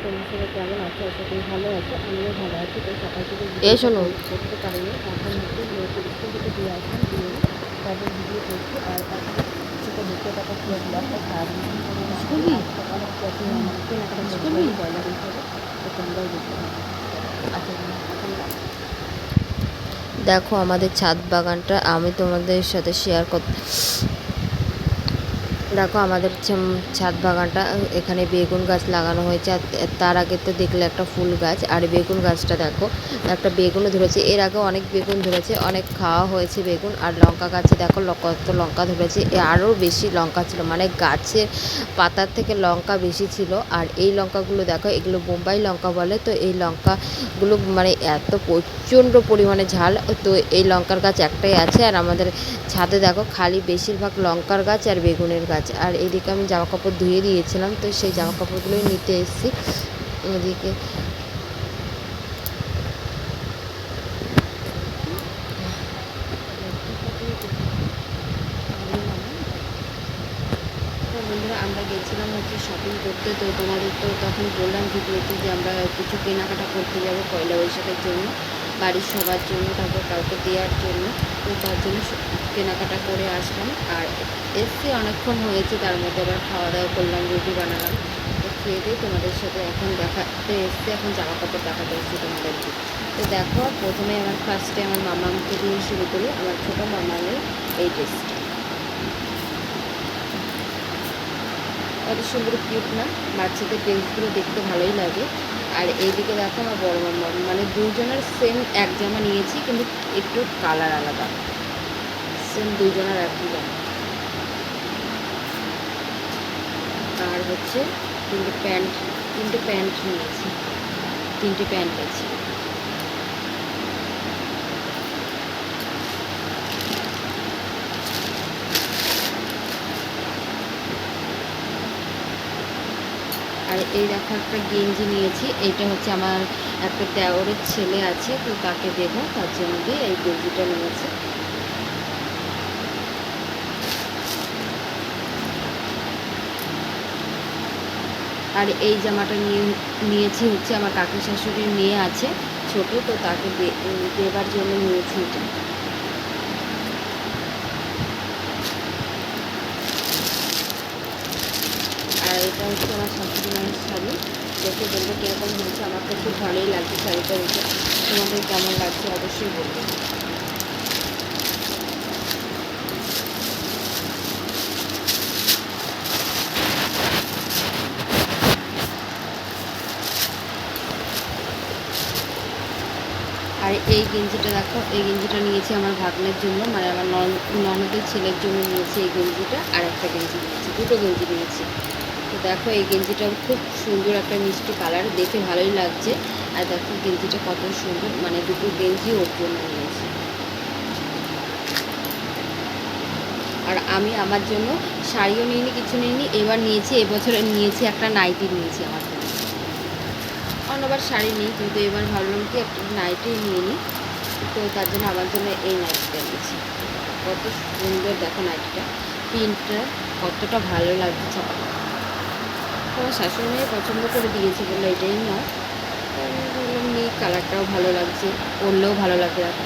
তোমরা সবাই কেমন আছো? আশা করি ভালো আছো। আমিও ভালো আছি। তো সকাল থেকে শোনো। করতে পারিনি। এখন হচ্ছে মেয়েকে স্কুল থেকে দিয়ে আসলাম, দিয়ে তারপর ভিডিও করছি। আর এখন থেকে দেখতে পাতা পুরো ব্লগটা সারাদিন করে রাখবো। আর সকালে যখন কেনাকাটা করছিলাম পয়লা বৈশাখে, তো তোমরাও দেখতে পাবো। আচ্ছা এখন দেখো আমাদের ছাদ বাগানটা আমি তোমাদের সাথে শেয়ার করতে। দেখো আমাদের ছাদ বাগানটা, এখানে বেগুন গাছ লাগানো হয়েছে। আর তার আগে তো দেখলে একটা ফুল গাছ, আর বেগুন গাছটা দেখো একটা বেগুনও ধরেছে। এর আগে অনেক বেগুন ধরেছে, অনেক খাওয়া হয়েছে বেগুন। আর লঙ্কা গাছে দেখো কত লঙ্কা ধরেছে, আরও বেশি লঙ্কা ছিল, মানে গাছের পাতার থেকে লঙ্কা বেশি ছিল। আর এই লঙ্কাগুলো দেখো, এগুলো বোম্বাই লঙ্কা বলে। তো এই লঙ্কাগুলো মানে এত প্রচণ্ড পরিমাণে ঝাল। তো এই লঙ্কার গাছ একটাই আছে। আর আমাদের ছাদে দেখো খালি বেশিরভাগ লঙ্কার গাছ আর বেগুনের গাছ। আর এদিকে আমি জামা কাপড় ধুয়ে দিয়েছিলাম, তো সেই জামা কাপড়গুলোই নিতে এসেছি এদিকে। বন্ধুরা আমরা গেছিলাম হচ্ছে শপিং করতে। তো তোমাদের তো তখন বললাম ভিডিওতে যে আমরা কিছু কেনাকাটা করতে যাবো পয়লা বৈশাখের জন্য, বাড়ির সবার জন্য, তারপর কাউকে দেওয়ার জন্য। তো তার জন্য কেনাকাটা করে আসলাম। আর এসছি অনেকক্ষণ হয়েছে, তার মধ্যে আবার খাওয়া দাওয়া করলাম, রুটি বানালাম। তো খেয়ে দিয়ে তোমাদের সাথে এখন দেখাতে এসছি, এখন জামা কাপড় দেখাতে এসছি তোমাদেরকে। তো দেখো প্রথমে আমার ফার্স্টে আমার মামাকে দিয়ে শুরু করি। আমার ছোটো মামামের এই ড্রেসটা কত সুন্দর কিউট না? বাচ্চাদের ড্রেসগুলো দেখতে ভালোই লাগে। আর এইদিকে দেখো আমার বড় মামা, মানে দুজনের সেম এক জামা নিয়েছি, কিন্তু একটু কালার আলাদা। সেম দুজনের একই জামা। আর হচ্ছে তিনটে প্যান্ট নিয়েছি, তিনটে প্যান্ট আছে। আর এই দেখো একটা গেঞ্জি নিয়েছি। এইটা হচ্ছে আমার একটা দেওরের ছেলে আছে, তো তাকে দেবো, তার জন্য দিয়ে এই গেঞ্জিটা নিয়েছি। আর এই জামাটা নিয়েছি হচ্ছে আমার কাকি শাশুড়ির মেয়ে আছে ছোট, তো তাকে দেবার জন্য নিয়েছি এটা। আর এটা হচ্ছে আমার শাশুড়ি মায়ের শাড়ি। দেখে বলবো কীরকম হয়েছে। আমার তো খুব ভালোই লাগছে শাড়িটা দেখে। তোমাদের কেমন লাগছে অবশ্যই বলবো। আর এই গেঞ্জিটা দেখো, এই গেঞ্জিটা নিয়েছি আমার ভাগ্নের জন্য, মানে আমার ননদের ছেলের জন্য নিয়েছি এই গেঞ্জিটা। আর একটা গেঞ্জি নিয়েছি, দুটো গেঞ্জি নিয়েছি। তো দেখো এই গেঞ্জিটা খুব সুন্দর, একটা মিষ্টি কালার, দেখে ভালোই লাগছে। আর দেখো গেঞ্জিটা কত সুন্দর, মানে দুটো গেঞ্জি ওর জন্য নিয়েছি। আর আমি আমার জন্য শাড়িও নিইনি, কিছু নিইনি। এবার নিয়েছি, এবছরে নিয়েছি একটা নাইটি নিয়েছি আমার জন্য। অন্যবার শাড়ি নিই, কিন্তু এবার ভাবলাম কি একটা নাইটি নিয়ে নিই। তো তার জন্য আমার জন্য এই নাইটিটা নিয়েছি। কত সুন্দর দেখো নাইটিটা, প্রিন্টটা কতটা ভালো লাগছে। আমার শাশুড়ি মেয়ে পছন্দ করে দিয়েছে, বললো এটাই নাও। তো আমি বললাম নিই, কালারটাও ভালো লাগছে, পরলেও ভালো লাগবে। দেখো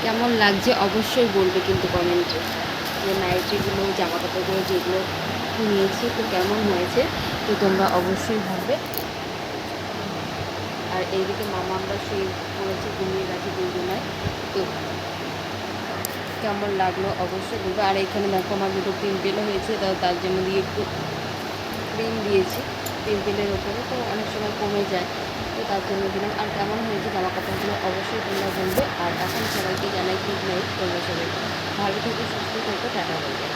কেমন লাগছে অবশ্যই বলবে কিন্তু কমেন্টে, যে নাইটিগুলো জামা কাপড়গুলো যেগুলো নিয়েছি তো কেমন হয়েছে, তো তোমরা অবশ্যই বলবে। আর এইদিকে মামা আমরা শুয়ে পড়েছি, ঘুমিয়ে গেছি দুজনায়। তো কেমন লাগলো অবশ্যই বলবো। আর এখানে দেখো আমার দুটো পিম্পেলও হয়েছে, তার জন্য দিয়ে একটু ক্রিম দিয়েছি পিম্পেলের ওপরে, তো অনেক সময় কমে যায়, তো তার জন্য দিলাম। আর কেমন হয়েছে জামা কাপড়গুলো অবশ্যই তোমরা বলবে। আর এখন সবাইকে জানাই গুড নাইট। তোমরা সবাই ভালো থেকো, সুস্থ থেকো, টাটা বলবে।